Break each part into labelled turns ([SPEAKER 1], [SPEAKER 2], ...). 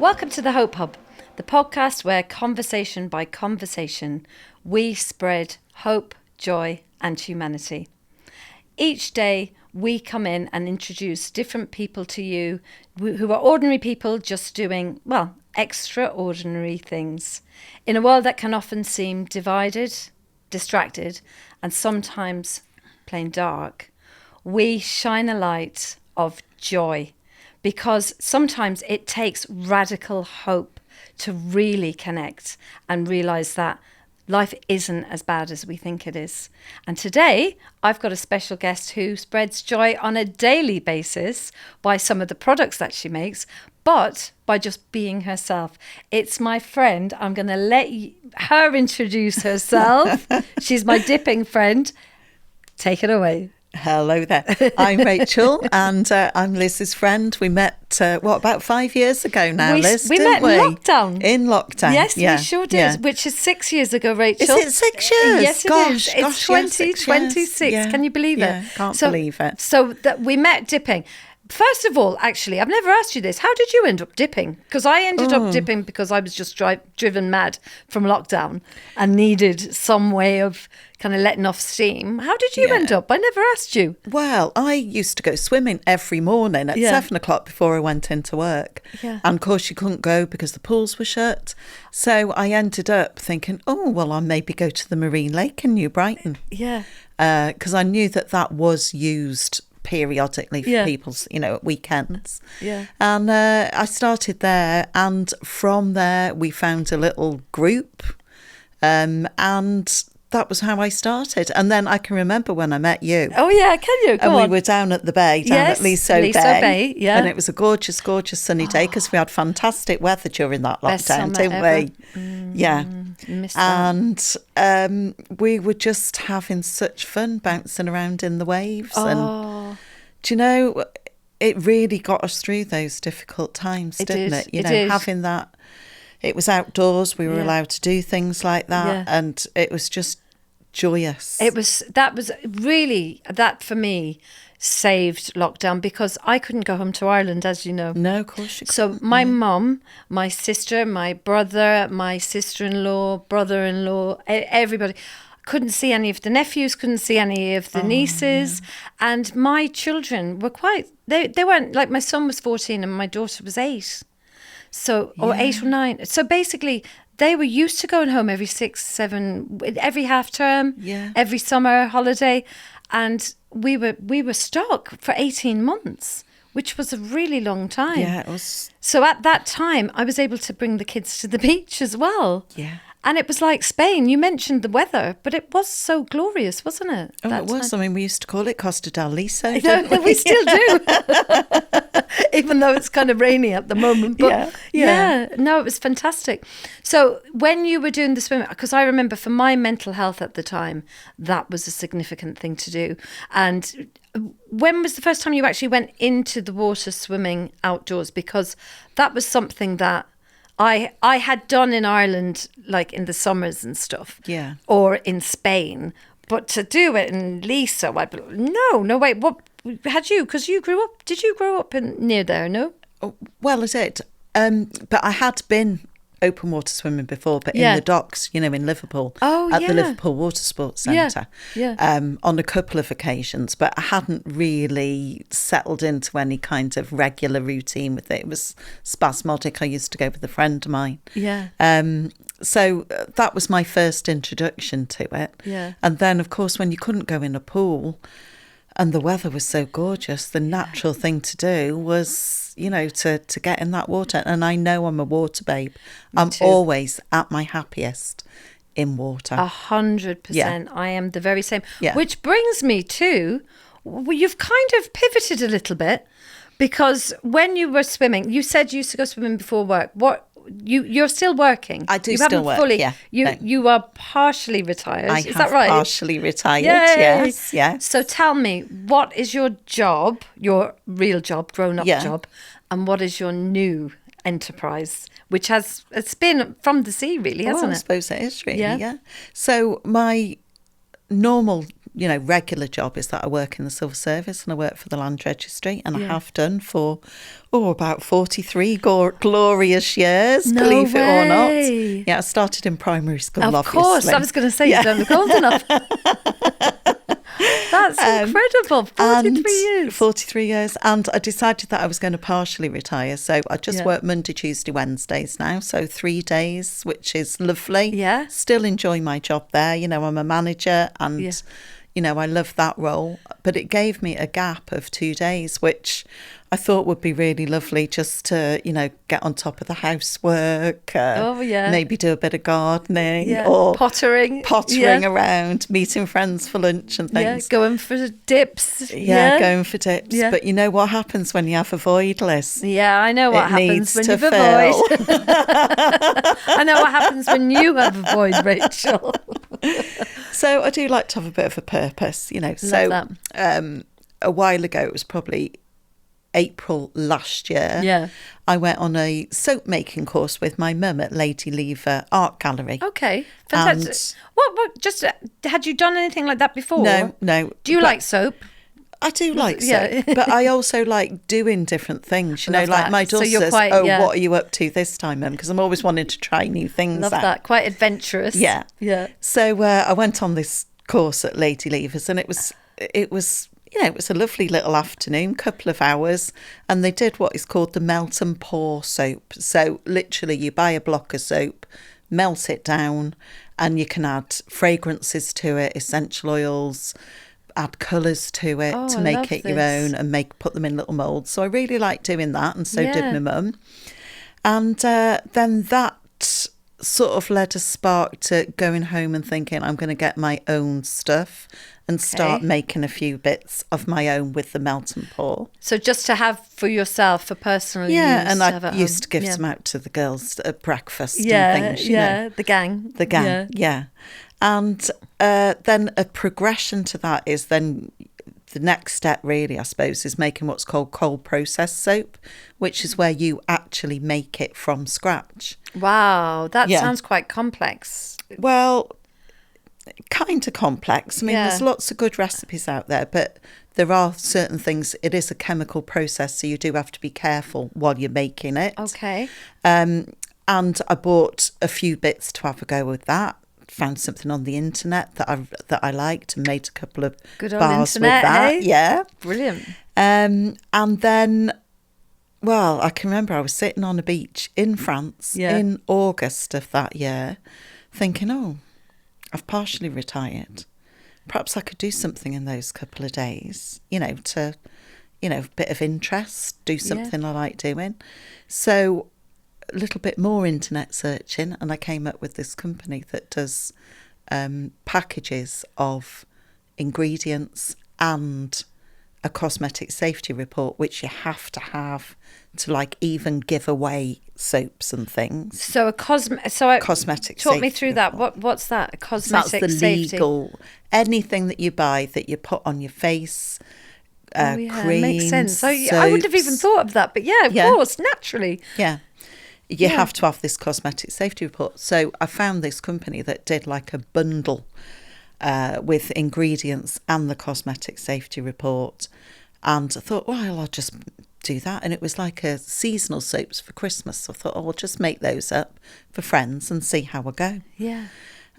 [SPEAKER 1] Welcome to the Hope Hub, the podcast where conversation by conversation, we spread hope, joy and humanity. Each day we come in and introduce different people to you who are ordinary people just doing, well, extraordinary things. In a world that can often seem divided, distracted and sometimes plain dark, we shine a light of joy. Because sometimes it takes radical hope to really connect and realise that life isn't as bad as we think it is. And today, I've got a special guest who spreads joy on a daily basis by some of the products that she makes, but by just being herself. It's my friend. I'm going to let her introduce herself. She's my dipping friend. Take it away.
[SPEAKER 2] Hello there. I'm Rachel and I'm Liz's friend. We met, about 5 years ago now, Liz?
[SPEAKER 1] We met in lockdown.
[SPEAKER 2] In lockdown.
[SPEAKER 1] Yes, we sure did, which is 6 years ago, Rachel.
[SPEAKER 2] Is it 6 years?
[SPEAKER 1] Yes, it is. It's 2026.
[SPEAKER 2] Yeah.
[SPEAKER 1] Can you believe it?
[SPEAKER 2] Can't believe it.
[SPEAKER 1] So we met dipping. First of all, actually, I've never asked you this. How did you end up dipping? Because I ended up dipping because I was just driven mad from lockdown and needed some way of kind of letting off steam. How did you end up? I never asked you.
[SPEAKER 2] Well, I used to go swimming every morning at 7 o'clock before I went into work. Yeah. And of course you couldn't go because the pools were shut. So I ended up thinking, I'll maybe go to the Marine Lake in New Brighton.
[SPEAKER 1] Yeah.
[SPEAKER 2] Because I knew that was used periodically for people's, at weekends.
[SPEAKER 1] Yeah.
[SPEAKER 2] And I started there, and from there we found a little group, and that was how I started. And then I can remember when I met you.
[SPEAKER 1] Oh yeah, can you? Go on.
[SPEAKER 2] We were down at the bay, at Liso Bay. Yeah. And it was a gorgeous, gorgeous sunny day because we had fantastic weather during that lockdown, didn't we? Yeah. And we were just having such fun bouncing around in the waves. And do you know, it really got us through those difficult times, didn't it? Having that, it was outdoors, we were allowed to do things like that, and it was just joyous. That for me saved lockdown because I couldn't go home to Ireland, as you know. No, of course you
[SPEAKER 1] So
[SPEAKER 2] couldn't.
[SPEAKER 1] my mum, my sister, my brother, my sister-in-law, brother-in-law, everybody couldn't see any of the nephews, couldn't see any of the nieces. Yeah. And my children were they weren't, like my son was 14 and my daughter was 8. So, or 8 or 9. So basically they were used to going home every 6, 7, every half term, every summer holiday. And we were stuck for 18 months, which was a really long time.
[SPEAKER 2] Yeah, it was.
[SPEAKER 1] So at that time, I was able to bring the kids to the beach as well.
[SPEAKER 2] Yeah.
[SPEAKER 1] And it was like Spain. You mentioned the weather, but it was so glorious, wasn't it?
[SPEAKER 2] It was. Time? I mean, we used to call it Costa del Liso.
[SPEAKER 1] We still do. Even though it's kind of rainy at the moment. But no, it was fantastic. So when you were doing the swimming, because I remember for my mental health at the time, that was a significant thing to do. And when was the first time you actually went into the water swimming outdoors? Because that was something that I had done in Ireland, like in the summers and stuff, or in Spain, but to do it in Liso, no, wait, what had you? Because you grew up. Did you grow up near there? No.
[SPEAKER 2] Well, I did, but I had been open water swimming before, but in the docks, in Liverpool, at the Liverpool Water Sports Centre, on a couple of occasions, but I hadn't really settled into any kind of regular routine with it. It was spasmodic. I used to go with a friend of mine.
[SPEAKER 1] Yeah.
[SPEAKER 2] So that was my first introduction to it.
[SPEAKER 1] Yeah.
[SPEAKER 2] And then, of course, when you couldn't go in a pool and the weather was so gorgeous, the natural thing to do was, to get in that water. And I know I'm a water babe. I'm always at my happiest in water.
[SPEAKER 1] 100%. Yeah. I am the very same.
[SPEAKER 2] Yeah.
[SPEAKER 1] Which brings me to, you've kind of pivoted a little bit because when you were swimming, you said you used to go swimming before work. You're still working.
[SPEAKER 2] I do still work.
[SPEAKER 1] Fully, you are partially retired. Is that right?
[SPEAKER 2] Partially retired.
[SPEAKER 1] Yay.
[SPEAKER 2] Yes.
[SPEAKER 1] So tell me, what is your job, your real job, grown-up job, and what is your new enterprise, which it's been from the sea, really, hasn't it?
[SPEAKER 2] I suppose it is really. Yeah. So my normal regular job is that I work in the civil service and I work for the land registry, and I have done for about 43 glorious years, believe it or not. Yeah, I started in primary school,
[SPEAKER 1] of
[SPEAKER 2] obviously.
[SPEAKER 1] Course, I was going to say, you don't look old enough. That's incredible. 43 years.
[SPEAKER 2] 43 years. And I decided that I was going to partially retire. So I just work Monday, Tuesday, Wednesdays now. So 3 days, which is lovely.
[SPEAKER 1] Yeah.
[SPEAKER 2] Still enjoy my job there. I'm a manager and, I love that role. But it gave me a gap of 2 days, which I thought would be really lovely just to, get on top of the housework. Maybe do a bit of gardening or pottering around, meeting friends for lunch and things.
[SPEAKER 1] Yeah, going for dips.
[SPEAKER 2] Going for dips. Yeah. But you know what happens when you have a void list?
[SPEAKER 1] Yeah, I know what happens when you have a void. I know what happens when you have a void, Rachel.
[SPEAKER 2] So I do like to have a bit of a purpose,
[SPEAKER 1] Love that.
[SPEAKER 2] A while ago, it was probably April last year.
[SPEAKER 1] Yeah.
[SPEAKER 2] I went on a soap making course with my mum at Lady Lever Art Gallery.
[SPEAKER 1] Okay, fantastic. What? Just had you done anything like that before?
[SPEAKER 2] No.
[SPEAKER 1] Do you like soap?
[SPEAKER 2] I do like soap, but I also like doing different things. Like
[SPEAKER 1] that.
[SPEAKER 2] my daughter says, what are you up to this time, Mum? Because I'm always wanting to try new things.
[SPEAKER 1] Love that. Quite adventurous.
[SPEAKER 2] Yeah. So I went on this course at Lady Lever's, and it was it was a lovely little afternoon, couple of hours, and they did what is called the melt and pour soap. So literally you buy a block of soap, melt it down, and you can add fragrances to it, essential oils, add colours to it to make it your own, and put them in little moulds. So I really like doing that, and so did my mum. And then that sort of led a spark to going home and thinking, I'm going to get my own stuff and start making a few bits of my own with the melt and pour. So
[SPEAKER 1] just to have for yourself, for personal use.
[SPEAKER 2] Yeah, and I used to give some out to the girls at breakfast and things.
[SPEAKER 1] The gang.
[SPEAKER 2] Yeah. And then a progression to that is then the next step, really, I suppose, is making what's called cold processed soap, which is where you actually make it from scratch.
[SPEAKER 1] Wow, that sounds quite complex.
[SPEAKER 2] Well, kind of complex. I mean, there's lots of good recipes out there, but there are certain things. It is a chemical process, so you do have to be careful while you're making it.
[SPEAKER 1] Okay.
[SPEAKER 2] And I bought a few bits to have a go with that. Found something on the internet that I liked and made a couple of bars
[SPEAKER 1] internet,
[SPEAKER 2] with that.
[SPEAKER 1] Eh?
[SPEAKER 2] Yeah.
[SPEAKER 1] Brilliant.
[SPEAKER 2] And then, well, I can remember I was sitting on a beach in France in August of that year thinking, I've partially retired. Perhaps I could do something in those couple of days, to, a bit of interest, do something I like doing. So a little bit more internet searching, and I came up with this company that does packages of ingredients and a cosmetic safety report, which you have to have to even give away soaps and things.
[SPEAKER 1] So cosmetic
[SPEAKER 2] talk
[SPEAKER 1] me through
[SPEAKER 2] report.
[SPEAKER 1] that. What's that? A cosmetic
[SPEAKER 2] That's the
[SPEAKER 1] safety.
[SPEAKER 2] legal, anything that you buy that you put on your face. Creams,
[SPEAKER 1] makes sense. So
[SPEAKER 2] soaps.
[SPEAKER 1] I would have even thought of that, but of course, naturally.
[SPEAKER 2] Yeah. You have to have this cosmetic safety report. So I found this company that did a bundle with ingredients and the cosmetic safety report. And I thought, well, I'll just do that. And it was a seasonal soaps for Christmas. So I thought, I'll just make those up for friends and see how I go.
[SPEAKER 1] Yeah.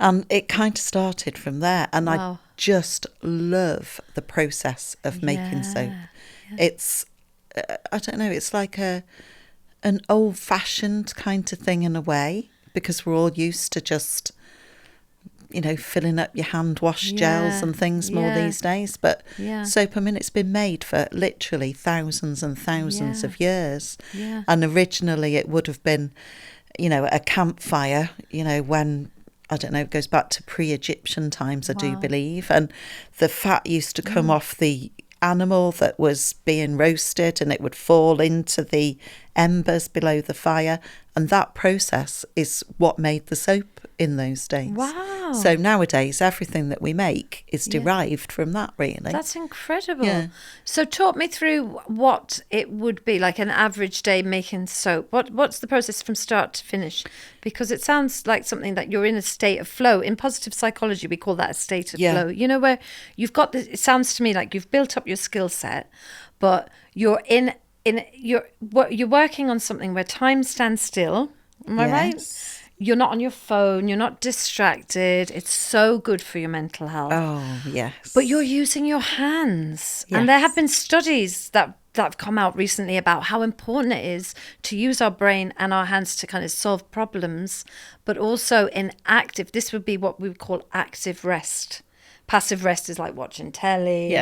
[SPEAKER 2] And it kind of started from there. And I just love the process of making soap. Yeah. It's, I don't know, it's an old-fashioned kind of thing in a way, because we're all used to just, filling up your hand wash gels and things more these days. But soap, it's been made for literally thousands and thousands of years. Yeah. And originally it would have been, a campfire, when, I don't know, it goes back to pre-Egyptian times, I do believe. And the fat used to come off the animal that was being roasted, and it would fall into the embers below the fire. And that process is what made the soap in those days.
[SPEAKER 1] Wow.
[SPEAKER 2] So nowadays, everything that we make is derived from that, really.
[SPEAKER 1] That's incredible.
[SPEAKER 2] Yeah.
[SPEAKER 1] So talk me through what it would be like an average day making soap. What's the process from start to finish? Because it sounds like something that you're in a state of flow. In positive psychology, we call that a state of flow. You know, where you've got this, it sounds to me like you've built up your skill set, but you're you're working on something where time stands still. Am I right? You're not on your phone. You're not distracted. It's so good for your mental health.
[SPEAKER 2] Oh, yes.
[SPEAKER 1] But you're using your hands. Yes. And there have been studies that have come out recently about how important it is to use our brain and our hands to kind of solve problems, but also this would be what we would call active rest. Passive rest is like watching telly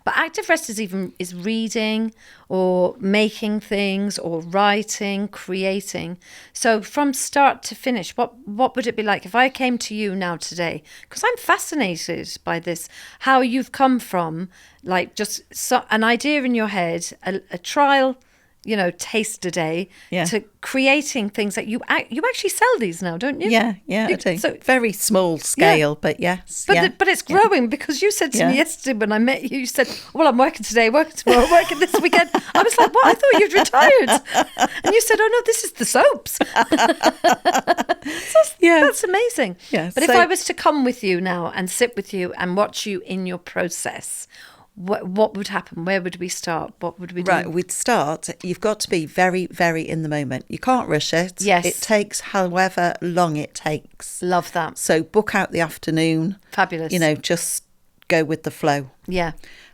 [SPEAKER 1] but active rest is reading or making things or writing, creating. So from start to finish, what would it be like if I came to you now today? Because I'm fascinated by this, how you've come from like just an idea in your head, a trial, taste a day, to creating things that you actually sell these now, don't you?
[SPEAKER 2] Yeah, I do. So, very small scale, but yes.
[SPEAKER 1] But it's growing because you said to me yesterday when I met you, you said, well, I'm working today, working tomorrow, working this weekend. I was like, what? I thought you'd retired. And you said, oh, no, this is the soaps. That's amazing. Yeah, but if I was to come with you now and sit with you and watch you in your process, what would happen? Where would we start? What would we do?
[SPEAKER 2] Right, we'd start. You've got to be very, very in the moment. You can't rush it.
[SPEAKER 1] Yes.
[SPEAKER 2] It takes however long it takes.
[SPEAKER 1] Love that.
[SPEAKER 2] So book out the afternoon.
[SPEAKER 1] Fabulous.
[SPEAKER 2] Just go with the flow.
[SPEAKER 1] Yeah.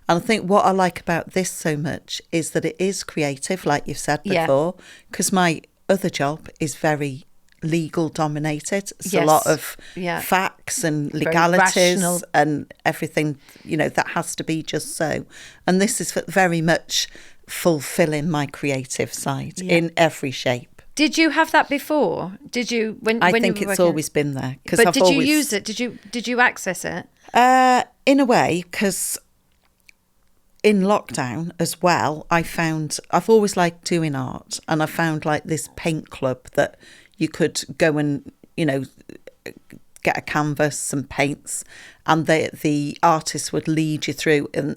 [SPEAKER 2] And I think what I like about this so much is that it is creative, like you've said before, because my other job is very legal dominated. It's a lot of facts and legalities and everything, that has to be just so. And this is very much fulfilling my creative side in every shape.
[SPEAKER 1] Did you have that before? Did you
[SPEAKER 2] I think it's always been there.
[SPEAKER 1] But did you use it? Did you access it?
[SPEAKER 2] In a way, because in lockdown as well, I've always liked doing art, and I found like this paint club that you could go and, get a canvas, some paints, and the artist would lead you through. In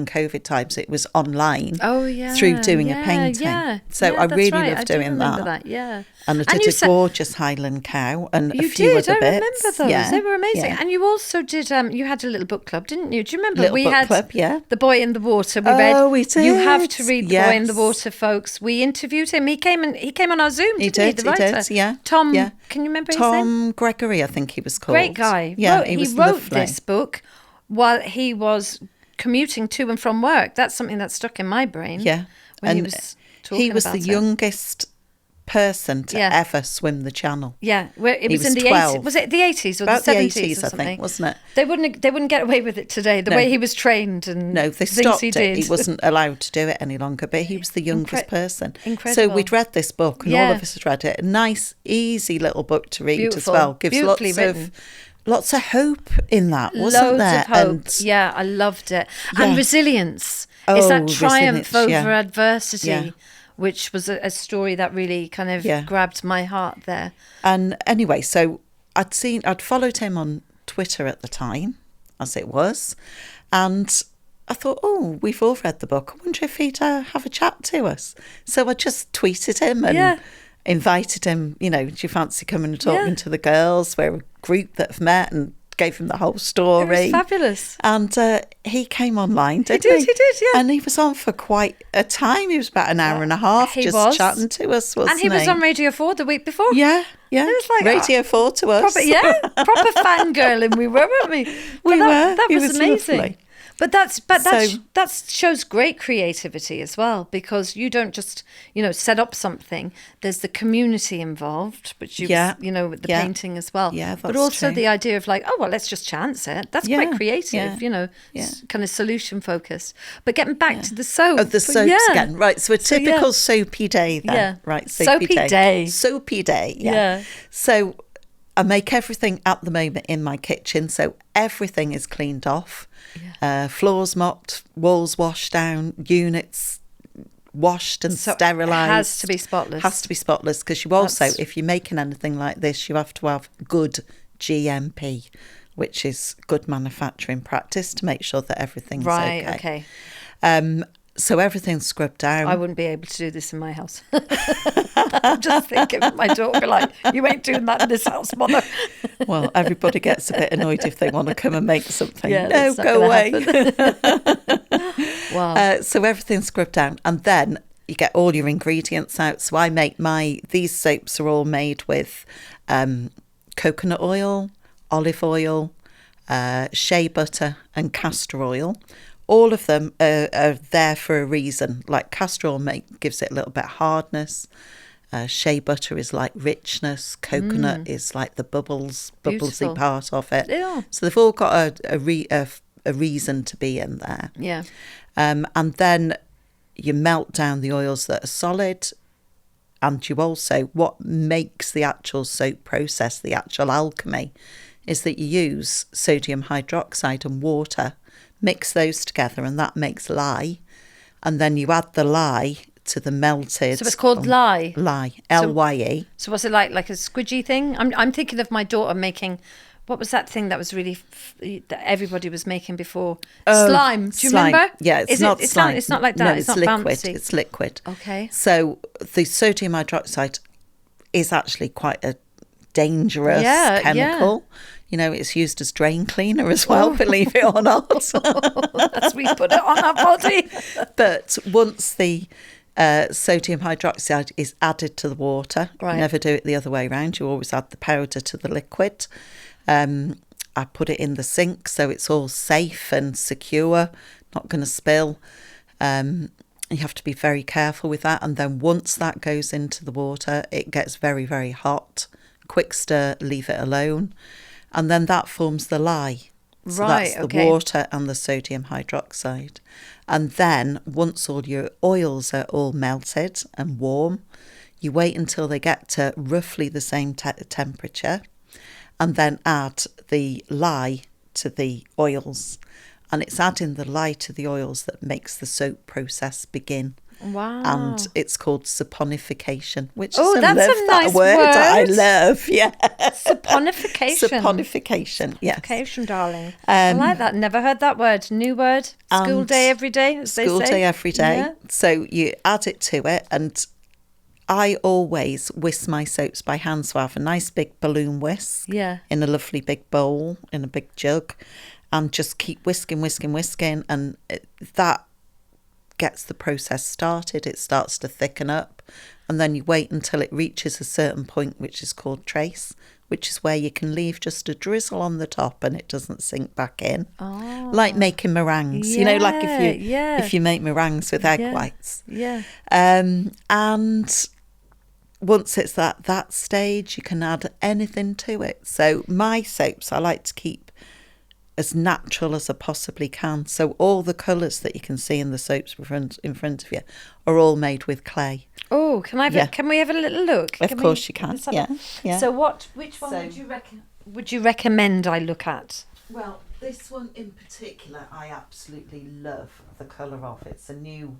[SPEAKER 2] COVID times, it was online.
[SPEAKER 1] Oh yeah,
[SPEAKER 2] through doing a painting.
[SPEAKER 1] Yeah,
[SPEAKER 2] so I really loved doing that.
[SPEAKER 1] Yeah,
[SPEAKER 2] and I did a gorgeous Highland cow and a few other bits.
[SPEAKER 1] I remember those.
[SPEAKER 2] Yeah.
[SPEAKER 1] They were amazing.
[SPEAKER 2] Yeah.
[SPEAKER 1] And you also did. You had a little book club, didn't you? Do you remember?
[SPEAKER 2] We had club,
[SPEAKER 1] The Boy in the Water. We read.
[SPEAKER 2] Oh, we did.
[SPEAKER 1] You have to read The Boy in the Water, folks. We interviewed him. He came on our Zoom. He did. The writer.
[SPEAKER 2] He did. Yeah.
[SPEAKER 1] Tom. Yeah. Can you remember his name?
[SPEAKER 2] Tom Gregory, I think he was called.
[SPEAKER 1] Great guy.
[SPEAKER 2] Yeah,
[SPEAKER 1] he wrote this book while he was commuting to and from work. That's something that stuck in my brain.
[SPEAKER 2] Yeah.
[SPEAKER 1] When
[SPEAKER 2] he was the youngest person to ever swim the channel.
[SPEAKER 1] Yeah, it was in the 80s. Was it the 80s or
[SPEAKER 2] about
[SPEAKER 1] the 70s
[SPEAKER 2] the 80s,
[SPEAKER 1] or something?
[SPEAKER 2] I think, wasn't it?
[SPEAKER 1] They wouldn't get away with it today. The way he was trained and
[SPEAKER 2] no, they stopped it. He wasn't allowed to do it any longer. But he was the youngest person.
[SPEAKER 1] Incredible.
[SPEAKER 2] So we'd read this book, and all of us had read it. A nice, easy little book to read as well. Gives lots of hope in that, wasn't there?
[SPEAKER 1] Loads of hope. I loved it. And resilience. It's that triumph over adversity. Which was a story that really kind of grabbed my heart there. And
[SPEAKER 2] anyway, so I'd followed him on Twitter at the time, as it was, and I thought, oh, we've all read the book. I wonder if he'd have a chat to us. So I just tweeted him and invited him, do you fancy coming and talking to the girls? We're a group that have met, and gave him the whole story.
[SPEAKER 1] It was fabulous.
[SPEAKER 2] And he came online, didn't he?
[SPEAKER 1] He did, yeah.
[SPEAKER 2] And he was on for quite a time. He was about an hour and a half chatting to us, wasn't he?
[SPEAKER 1] And he was on Radio 4 the week before.
[SPEAKER 2] Yeah. It was like Radio 4 to us.
[SPEAKER 1] Proper fangirling we were, weren't we? That was amazing. Lovely. But that shows great creativity as well, because you don't just, set up something. There's the community involved, which with the painting as well. Yeah, that's but also true. The idea of like, oh, well, let's just chance it. That's quite creative, kind of solution focused. But getting back to the soap.
[SPEAKER 2] Oh, the soaps again. Right, so a typical soapy day then. Yeah. Right, soapy day. Soapy day, yeah. So I make everything at the moment in my kitchen, so everything is cleaned off. Floors mopped, walls washed down, units washed and
[SPEAKER 1] So
[SPEAKER 2] sterilised.
[SPEAKER 1] it has to be spotless.
[SPEAKER 2] Has to be spotless, because you also, if you're making anything like this, you have to have good GMP, which is good manufacturing practice, to make sure that everything's
[SPEAKER 1] right. Okay.
[SPEAKER 2] So everything's scrubbed down.
[SPEAKER 1] I wouldn't be able to do this in my house. I'm just thinking my daughter would be like, you ain't doing that in this house, mother.
[SPEAKER 2] Well, everybody gets a bit annoyed if they want to come and make something.
[SPEAKER 1] Yeah,
[SPEAKER 2] no, go away.
[SPEAKER 1] Wow.
[SPEAKER 2] So everything's scrubbed down, and then you get all your ingredients out. So I make these soaps are all made with coconut oil, olive oil, shea butter and castor oil. All of them are there for a reason. Like castor oil gives it a little bit of hardness. Shea butter is like richness. Coconut is like the bubblsy
[SPEAKER 1] Beautiful.
[SPEAKER 2] part of it.
[SPEAKER 1] Yeah.
[SPEAKER 2] So they've all got a reason to be in there.
[SPEAKER 1] Yeah.
[SPEAKER 2] And then you melt down the oils that are solid. And you also, what makes the actual soap process, the actual alchemy, is that you use sodium hydroxide and water, mix those together, and that makes lye. And then you add the lye to the melted.
[SPEAKER 1] So it's called lye.
[SPEAKER 2] Lye, Lye.
[SPEAKER 1] So what's it like a squidgy thing? I'm thinking of my daughter making. What was that thing that was really that everybody was making before? Slime. Do you remember?
[SPEAKER 2] Yeah, it's not slime.
[SPEAKER 1] It's not like that.
[SPEAKER 2] No,
[SPEAKER 1] it's not
[SPEAKER 2] liquid.
[SPEAKER 1] bouncy.
[SPEAKER 2] It's liquid.
[SPEAKER 1] Okay.
[SPEAKER 2] So the sodium hydroxide is actually quite a dangerous chemical. Yeah. You know, it's used as drain cleaner as well, believe it or not.
[SPEAKER 1] As we put it on our body.
[SPEAKER 2] But once the sodium hydroxide is added to the water, you never do it the other way around. You always add the powder to the liquid. I put it in the sink so it's all safe and secure, not going to spill. You have to be very careful with that. And then once that goes into the water, it gets very, very hot. Quick stir, leave it alone. And then that forms the lye. So that's the water and the sodium hydroxide. And then once all your oils are all melted and warm, you wait until they get to roughly the same temperature, and then add the lye to the oils. And it's adding the lye to the oils that makes the soap process begin.
[SPEAKER 1] Wow.
[SPEAKER 2] And it's called saponification, which
[SPEAKER 1] is a nice word.
[SPEAKER 2] I love, yeah.
[SPEAKER 1] Saponification.
[SPEAKER 2] Saponification, yes.
[SPEAKER 1] Saponification, darling. I like that. Never heard that word. New word. School day every day, as they say.
[SPEAKER 2] School day every day.
[SPEAKER 1] Yeah.
[SPEAKER 2] So you add it to it, and I always whisk my soaps by hand. So I have a nice big balloon whisk in a lovely big bowl, in a big jug, and just keep whisking, and that gets the process started. It starts to thicken up, and then you wait until it reaches a certain point, which is called trace, which is where you can leave just a drizzle on the top and it doesn't sink back in. Like making meringues, you know, like if you make meringues with egg whites. And once it's that stage, you can add anything to it. So my soaps I like to keep as natural as I possibly can. So all the colours that you can see in the soaps in front of you are all made with clay.
[SPEAKER 1] Oh, can we have a little look?
[SPEAKER 2] Of course you can. Yeah.
[SPEAKER 1] So which one would you recommend I look at?
[SPEAKER 2] Well, this one in particular I absolutely love the colour of. It's a new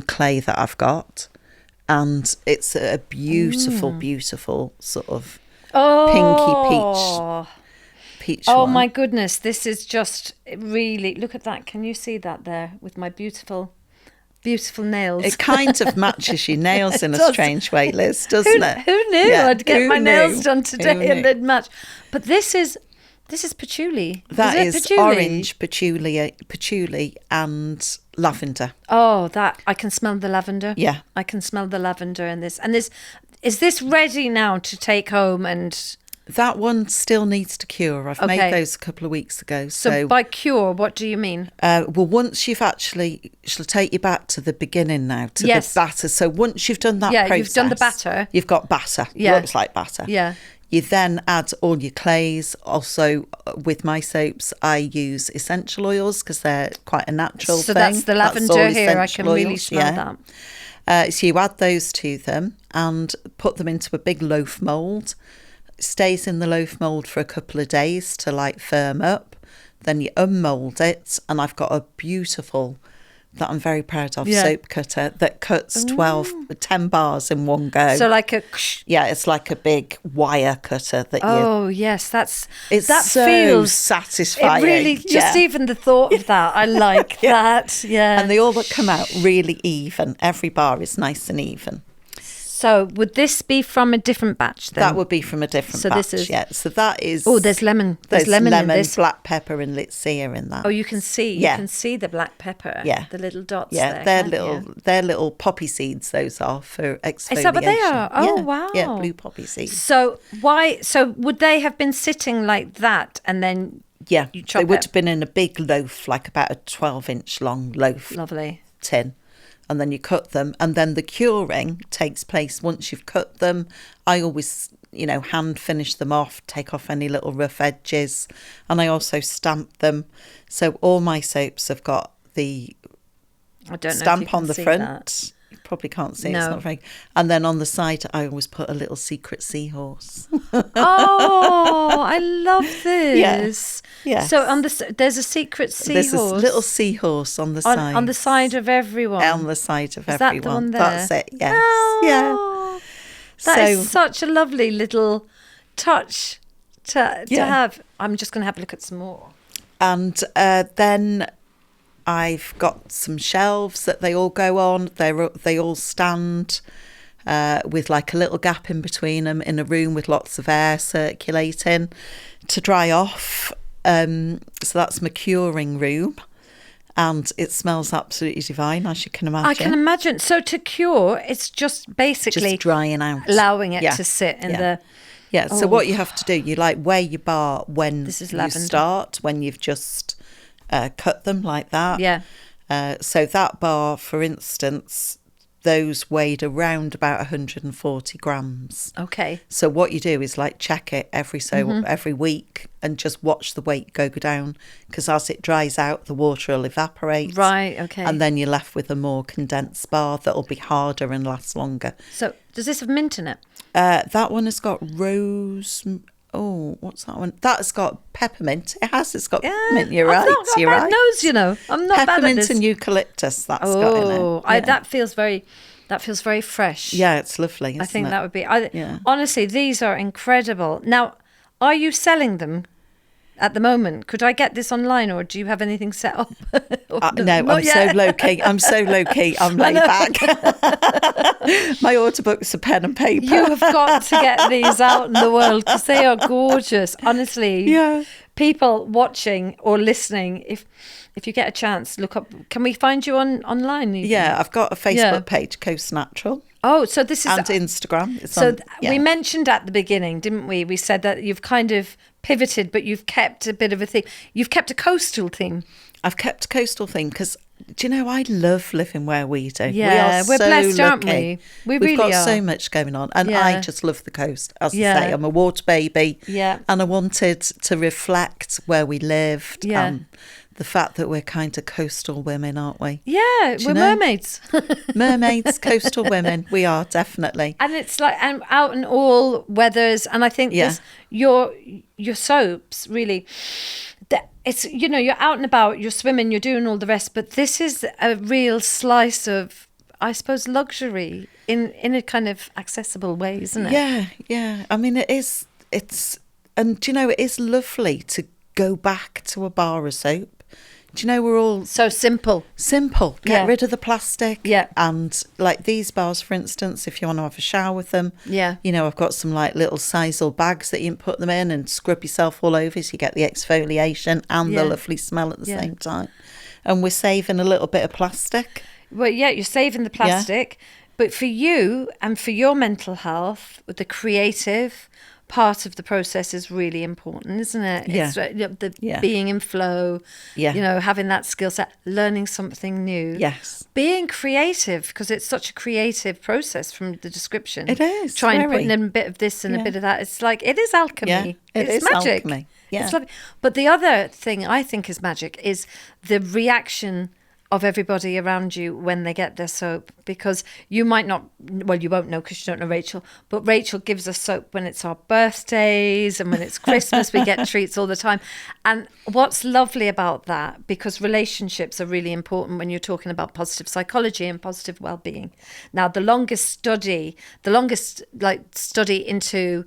[SPEAKER 2] clay that I've got, and it's a beautiful sort of pinky peach
[SPEAKER 1] oh
[SPEAKER 2] one.
[SPEAKER 1] My goodness, this is just really, look at that. Can you see that there with my beautiful nails?
[SPEAKER 2] It kind of matches your nails in a strange way, Liz, doesn't it?
[SPEAKER 1] Who knew I'd get my nails done today and they'd match? But this is patchouli.
[SPEAKER 2] That is orange patchouli and lavender.
[SPEAKER 1] Oh, that I can smell the lavender.
[SPEAKER 2] Yeah,
[SPEAKER 1] I can smell the lavender in this. And is this ready now to take home? And
[SPEAKER 2] that one still needs to cure. I've made those a couple of weeks ago.
[SPEAKER 1] So by cure, what do you mean?
[SPEAKER 2] Well, once you've she'll take you back to the beginning now, to the batter. So once you've done that process.
[SPEAKER 1] You've done the batter.
[SPEAKER 2] You've got batter.
[SPEAKER 1] Yeah.
[SPEAKER 2] Looks like batter.
[SPEAKER 1] Yeah.
[SPEAKER 2] You then add all your clays. Also, with my soaps, I use essential oils because they're quite a natural thing.
[SPEAKER 1] So that's the lavender here. I can really smell that.
[SPEAKER 2] So you add those to them and put them into a big loaf mould. Stays in the loaf mould for a couple of days to firm up. Then you unmould it, and I've got a beautiful that I'm very proud of, soap cutter, that cuts 10 bars in one go.
[SPEAKER 1] So like a...
[SPEAKER 2] Yeah, it's like a big wire cutter that
[SPEAKER 1] yes, that
[SPEAKER 2] so
[SPEAKER 1] feels
[SPEAKER 2] satisfying.
[SPEAKER 1] It really, just even the thought of that, I like that. Yeah.
[SPEAKER 2] And they all come out really even. Every bar is nice and even.
[SPEAKER 1] So would this be from a different batch then?
[SPEAKER 2] That would be from a different batch,
[SPEAKER 1] this is,
[SPEAKER 2] So that is...
[SPEAKER 1] Oh, there's lemon. There's lemon in this.
[SPEAKER 2] Black pepper and Litsea in that.
[SPEAKER 1] Oh, you can see. You can see the black pepper.
[SPEAKER 2] Yeah.
[SPEAKER 1] The little dots
[SPEAKER 2] there. They're little poppy seeds, those are, for exfoliation.
[SPEAKER 1] Is that what they are? Oh, wow.
[SPEAKER 2] Yeah, blue poppy seeds.
[SPEAKER 1] So would they have been sitting like that and then you chop
[SPEAKER 2] they would have been in a big loaf, like about a 12-inch long loaf.
[SPEAKER 1] Lovely.
[SPEAKER 2] Tin. And then you cut them, and then the curing takes place once you've cut them. I always, hand finish them off, take off any little rough edges, and I also stamp them. So all my soaps have got the stamp on the front.
[SPEAKER 1] That.
[SPEAKER 2] You probably can't see it, it's not very... And then on the side, I always put a little secret seahorse.
[SPEAKER 1] Oh, I love this.
[SPEAKER 2] Yeah.
[SPEAKER 1] So there's a secret seahorse.
[SPEAKER 2] There's a little seahorse on the side.
[SPEAKER 1] On the side of everyone.
[SPEAKER 2] On the side of everyone.
[SPEAKER 1] That the one there?
[SPEAKER 2] That's it, yes.
[SPEAKER 1] Oh, that is such a lovely little touch to have. I'm just going to have a look at some more.
[SPEAKER 2] And then I've got some shelves that they all go on. They all stand with like a little gap in between them in a room with lots of air circulating to dry off. So that's my curing room, and it smells absolutely divine, as you can imagine.
[SPEAKER 1] I can imagine. So to cure, it's just basically
[SPEAKER 2] just drying out,
[SPEAKER 1] allowing it to sit in the...
[SPEAKER 2] Yeah, so what you have to do, you weigh your bar when you start, when you've just... cut them like that.
[SPEAKER 1] Yeah.
[SPEAKER 2] So that bar, for instance, those weighed around about 140 grams.
[SPEAKER 1] Okay.
[SPEAKER 2] So what you do is check it every week and just watch the weight go down, because as it dries out, the water will evaporate.
[SPEAKER 1] Right. Okay.
[SPEAKER 2] And then you're left with a more condensed bar that'll be harder and last longer.
[SPEAKER 1] So does this have mint in it?
[SPEAKER 2] That one has got rose. Oh, what's that one? That's got peppermint. It's got peppermint. You're right.
[SPEAKER 1] You're right. Nose, I'm not bad at this.
[SPEAKER 2] Peppermint and eucalyptus. That's got in it.
[SPEAKER 1] That feels very fresh.
[SPEAKER 2] Yeah, it's lovely.
[SPEAKER 1] I think that would be. Honestly, these are incredible. Now, are you selling them at the moment? Could I get this online, or do you have anything set up?
[SPEAKER 2] No, I'm so low key. I'm laid back. My order books are pen and paper.
[SPEAKER 1] You have got to get these out in the world, because they are gorgeous. Honestly, people watching or listening, if you get a chance, look up. Can we find you online?
[SPEAKER 2] Yeah, I've got a Facebook page, Coast Natural.
[SPEAKER 1] Oh, so this is...
[SPEAKER 2] And Instagram.
[SPEAKER 1] We mentioned at the beginning, didn't we? We said that you've kind of pivoted, but you've kept a bit of a theme. You've kept a coastal theme.
[SPEAKER 2] I've kept a coastal theme because, I love living where we do.
[SPEAKER 1] Yeah, we're so blessed, aren't we? We've
[SPEAKER 2] got so much going on. And I just love the coast. As I say, I'm a water baby.
[SPEAKER 1] Yeah.
[SPEAKER 2] And I wanted to reflect where we lived.
[SPEAKER 1] Yeah.
[SPEAKER 2] The fact that we're kind of coastal women, aren't we?
[SPEAKER 1] Yeah, we're mermaids.
[SPEAKER 2] Mermaids, coastal women. We are, definitely.
[SPEAKER 1] And it's and out in all weathers. And I think your soaps really... It's, you're out and about, you're swimming, you're doing all the rest, but this is a real slice of, I suppose, luxury in a kind of accessible way, isn't it?
[SPEAKER 2] Yeah. I mean, it is, it is lovely to go back to a bar of soap. We're all...
[SPEAKER 1] So simple.
[SPEAKER 2] Get rid of the plastic.
[SPEAKER 1] Yeah.
[SPEAKER 2] And these bars, for instance, if you want to have a shower with them.
[SPEAKER 1] Yeah.
[SPEAKER 2] I've got some little sisal bags that you can put them in and scrub yourself all over, so you get the exfoliation and the lovely smell at the same time. And we're saving a little bit of plastic.
[SPEAKER 1] Well, yeah, you're saving the plastic. Yeah. But for you and for your mental health, the creative part of the process is really important, isn't it?
[SPEAKER 2] Yeah.
[SPEAKER 1] It's being in flow, having that skill set, learning something new.
[SPEAKER 2] Yes.
[SPEAKER 1] Being creative, because it's such a creative process from the description.
[SPEAKER 2] It is.
[SPEAKER 1] Putting in a bit of this and a bit of that. It's it is alchemy.
[SPEAKER 2] Yeah,
[SPEAKER 1] it's magic.
[SPEAKER 2] Alchemy. Yeah.
[SPEAKER 1] It's lovely. But the other thing I think is magic is the reaction of everybody around you when they get their soap, because you might not, well, you won't know because you don't know Rachel, but Rachel gives us soap when it's our birthdays and when it's Christmas. We get treats all the time. And what's lovely about that, because relationships are really important when you're talking about positive psychology and positive well-being. Now, the longest study into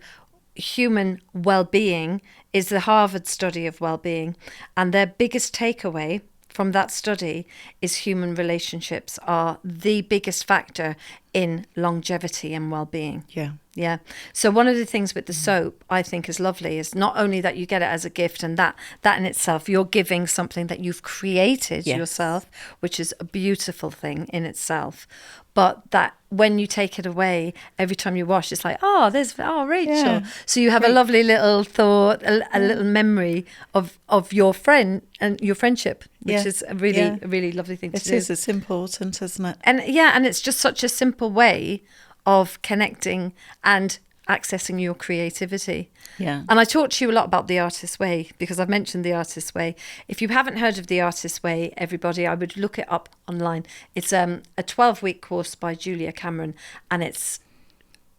[SPEAKER 1] human well-being is the Harvard study of well-being, and their biggest takeaway from that study is human relationships are the biggest factor in longevity and well-being. Yeah. So one of the things with the soap I think is lovely is not only that you get it as a gift, and that in itself, you're giving something that you've created yourself, which is a beautiful thing in itself. But that when you take it away, every time you wash, it's like, Rachel. Yeah. So you have a lovely little thought, a little memory of your friend and your friendship, which is a really lovely thing to do.
[SPEAKER 2] It's important, isn't it?
[SPEAKER 1] And and it's just such a simple way of connecting and accessing your creativity.
[SPEAKER 2] Yeah.
[SPEAKER 1] And I talked to you a lot about The Artist's Way, because I've mentioned The Artist's Way. If you haven't heard of The Artist's Way, everybody, I would look it up online. It's a 12-week course by Julia Cameron, and it's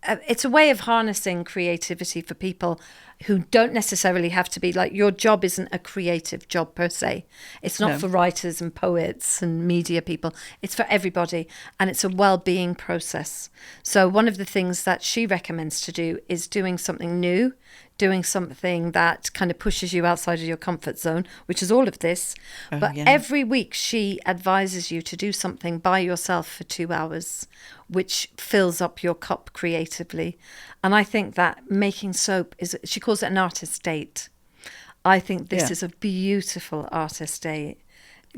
[SPEAKER 1] a way of harnessing creativity for people who don't necessarily have to be, like, your job isn't a creative job per se. It's not for writers and poets and media people. It's for everybody, and it's a well-being process. So one of the things that she recommends to do is doing something new, doing something that kind of pushes you outside of your comfort zone, which is all of this. Every week she advises you to do something by yourself for 2 hours, which fills up your cup creatively. And I think that making soap she calls it an artist date. I think this is a beautiful artist date,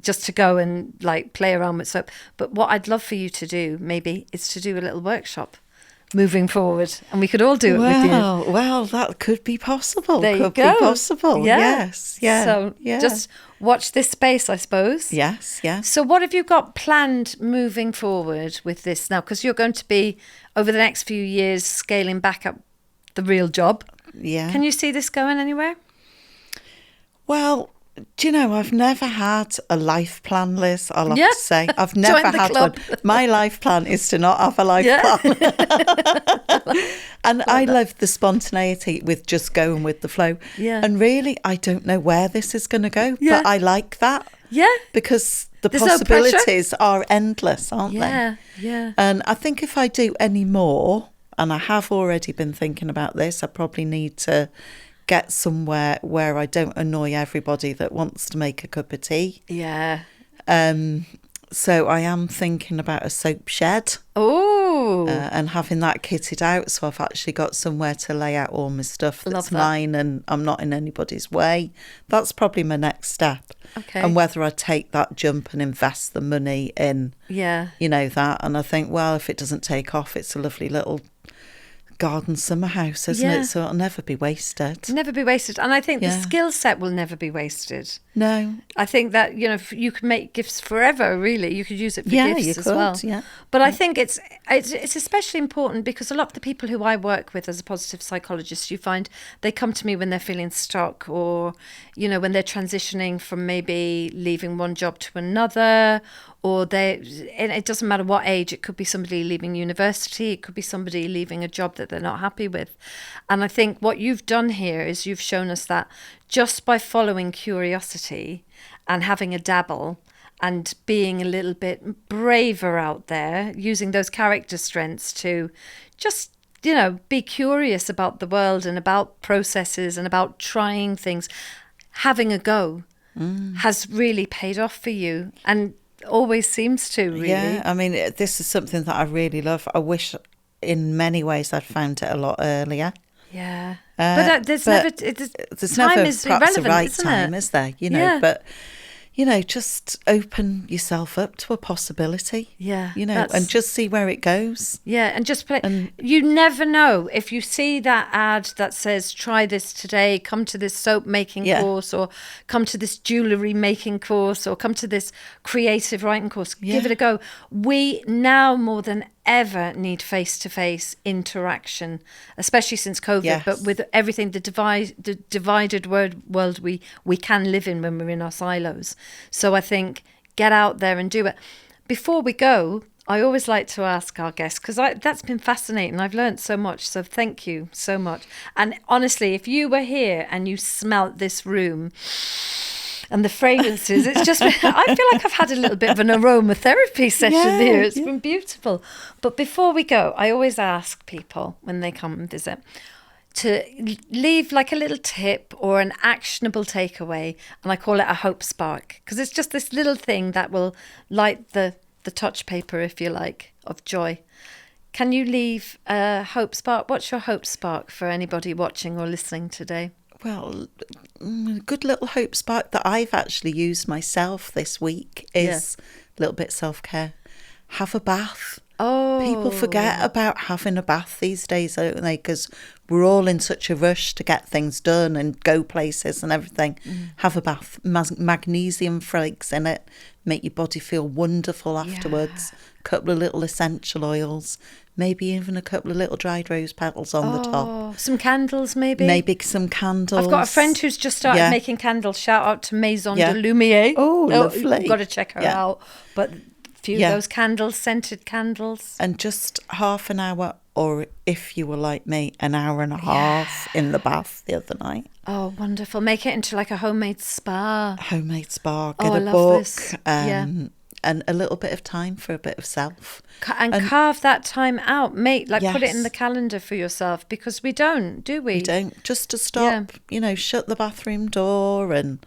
[SPEAKER 1] just to go and like play around with soap. But what I'd love for you to do maybe is to do a little workshop moving forward, and we could all do it with you.
[SPEAKER 2] Well, that could be possible.
[SPEAKER 1] There you
[SPEAKER 2] go. Be possible.
[SPEAKER 1] Yeah.
[SPEAKER 2] Yes. Yeah.
[SPEAKER 1] So just watch this space, I suppose.
[SPEAKER 2] Yes. Yeah.
[SPEAKER 1] So what have you got planned moving forward with this now? Because you're going to be, over the next few years, scaling back up the real job.
[SPEAKER 2] Yeah.
[SPEAKER 1] Can you see this going anywhere?
[SPEAKER 2] Well, do you know, I've never had a life plan, Liz, I'll have to say. I've never had one. My life plan is to not have a life plan. And I love the spontaneity with just going with the flow.
[SPEAKER 1] Yeah.
[SPEAKER 2] And really, I don't know where this is going to go, but I like that.
[SPEAKER 1] Yeah.
[SPEAKER 2] Because the possibilities are endless, aren't they?
[SPEAKER 1] Yeah.
[SPEAKER 2] And I think if I do any more, and I have already been thinking about this, I probably need to get somewhere where I don't annoy everybody that wants to make a cup of tea.
[SPEAKER 1] Yeah.
[SPEAKER 2] So I am thinking about a soap shed.
[SPEAKER 1] Oh.
[SPEAKER 2] And having that kitted out, so I've actually got somewhere to lay out all my stuff that's mine, and I'm not in anybody's way. That's probably my next step.
[SPEAKER 1] Okay.
[SPEAKER 2] And whether I take that jump and invest the money in, you know, that. And I think, well, if it doesn't take off, it's a lovely little garden summer house, isn't it? So it'll never be wasted.
[SPEAKER 1] Never be wasted. And I think the skill set will never be wasted.
[SPEAKER 2] No.
[SPEAKER 1] I think that, you know, you can make gifts forever, really. You could use it for gifts as well.
[SPEAKER 2] Yeah.
[SPEAKER 1] But I think it's especially important because a lot of the people who I work with as a positive psychologist, you find they come to me when they're feeling stuck, or, you know, when they're transitioning from maybe leaving one job to another, or it doesn't matter what age. It could be somebody leaving university, it could be somebody leaving a job that they're not happy with. And I think what you've done here is you've shown us that just by following curiosity and having a dabble and being a little bit braver out there, using those character strengths to just, you know, be curious about the world and about processes and about trying things, having a go has really paid off for you, and always seems to, really.
[SPEAKER 2] Yeah, I mean, this is something that I really love. I wish in many ways I'd found it a lot earlier.
[SPEAKER 1] Yeah. But there's never time is
[SPEAKER 2] perhaps
[SPEAKER 1] irrelevant,
[SPEAKER 2] the right
[SPEAKER 1] isn't
[SPEAKER 2] time,
[SPEAKER 1] it?
[SPEAKER 2] is there? You know, but, you know, just open yourself up to a possibility.
[SPEAKER 1] Yeah.
[SPEAKER 2] You know, and just see where it goes.
[SPEAKER 1] Yeah, and just play. And you never know. If you see that ad that says, try this today, come to this soap making course, or come to this jewellery making course, or come to this creative writing course, give it a go. We now more than ever need face-to-face interaction, especially since COVID, but with everything, the divided world we can live in when we're in our silos. So I think get out there and do it. Before we go, I always like to ask our guests, because that's been fascinating. I've learned so much. So thank you so much. And honestly, if you were here and you smelt this room and the fragrances, it's just, I feel like I've had a little bit of an aromatherapy session here. It's been beautiful. But before we go, I always ask people when they come and visit to leave like a little tip or an actionable takeaway. And I call it a hope spark, because it's just this little thing that will light the touch paper, if you like, of joy. Can you leave a hope spark? What's your hope spark for anybody watching or listening today?
[SPEAKER 2] Well, a good little hope spark that I've actually used myself this week is a little bit self-care. Have a bath.
[SPEAKER 1] Oh,
[SPEAKER 2] people forget about having a bath these days, don't they? Because we're all in such a rush to get things done and go places and everything. Have a bath. Magnesium flakes in it. Make your body feel wonderful afterwards. A couple of little essential oils. Maybe even a couple of little dried rose petals on the top.
[SPEAKER 1] Some candles, maybe?
[SPEAKER 2] Maybe some candles.
[SPEAKER 1] I've got a friend who's just started making candles. Shout out to Maison de Lumiere.
[SPEAKER 2] Oh, lovely.
[SPEAKER 1] You've got to check her out. But few of those candles, scented candles.
[SPEAKER 2] And just half an hour, or if you were like me, an hour and a half in the bath the other night.
[SPEAKER 1] Oh, wonderful. Make it into like a homemade spa.
[SPEAKER 2] Homemade spa. Get
[SPEAKER 1] I
[SPEAKER 2] a
[SPEAKER 1] love
[SPEAKER 2] book.
[SPEAKER 1] this.
[SPEAKER 2] And a little bit of time for a bit of self.
[SPEAKER 1] And carve that time out. Put it in the calendar for yourself, because we don't, do we?
[SPEAKER 2] We don't. Just to stop, shut the bathroom door and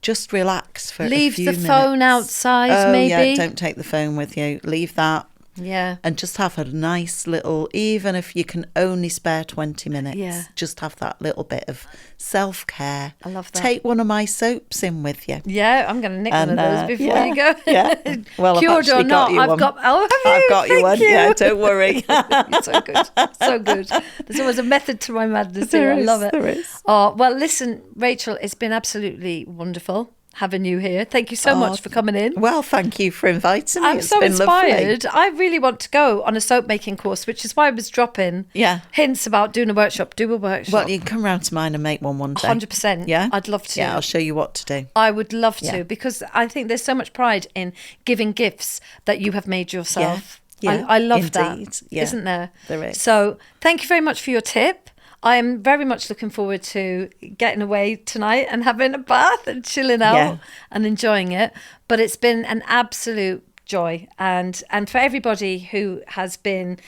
[SPEAKER 2] just relax for a few minutes.
[SPEAKER 1] Leave the phone outside, maybe.
[SPEAKER 2] Oh, yeah, don't take the phone with you. Leave that.
[SPEAKER 1] Yeah.
[SPEAKER 2] And just have a nice little, even if you can only spare 20 minutes, just have that little bit of self-care.
[SPEAKER 1] I love that.
[SPEAKER 2] Take one of my soaps in with you.
[SPEAKER 1] Yeah, I'm going to nick one of those before you go.
[SPEAKER 2] Yeah. Well,
[SPEAKER 1] Cured or not, I've got you?
[SPEAKER 2] one. Yeah, don't worry.
[SPEAKER 1] You're so good. So good. There's always a method to my madness here. I love it.
[SPEAKER 2] There is.
[SPEAKER 1] Oh, well, listen, Rachel, it's been absolutely wonderful having you here. Thank you so much for coming in.
[SPEAKER 2] Well, thank you for inviting me.
[SPEAKER 1] I'm so inspired. I really want to go on a soap making course, which is why I was dropping hints about doing a workshop. Do a workshop.
[SPEAKER 2] Well, you can come round to mine and make one day.
[SPEAKER 1] 100%.
[SPEAKER 2] Yeah?
[SPEAKER 1] I'd love to.
[SPEAKER 2] Yeah, I'll show you what to do.
[SPEAKER 1] I would love to, because I think there's so much pride in giving gifts that you have made yourself.
[SPEAKER 2] Yeah,
[SPEAKER 1] I love that.
[SPEAKER 2] Yeah.
[SPEAKER 1] Isn't there?
[SPEAKER 2] There is.
[SPEAKER 1] So thank you very much for your tip. I am very much looking forward to getting away tonight and having a bath and chilling out and enjoying it. But it's been an absolute joy, and for everybody who has given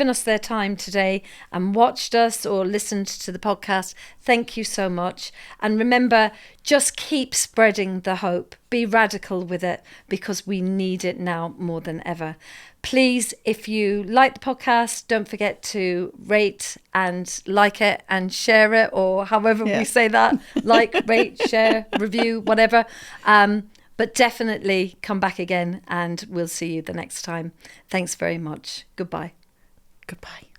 [SPEAKER 1] us their time today and watched us or listened to the podcast, thank you so much. And remember, just keep spreading the hope. Be radical with it, because we need it now more than ever. Please, if you like the podcast, don't forget to rate and like it and share it, or however we say that. Like, rate, share, review, whatever. But definitely come back again, and we'll see you the next time. Thanks very much. Goodbye.
[SPEAKER 2] Goodbye.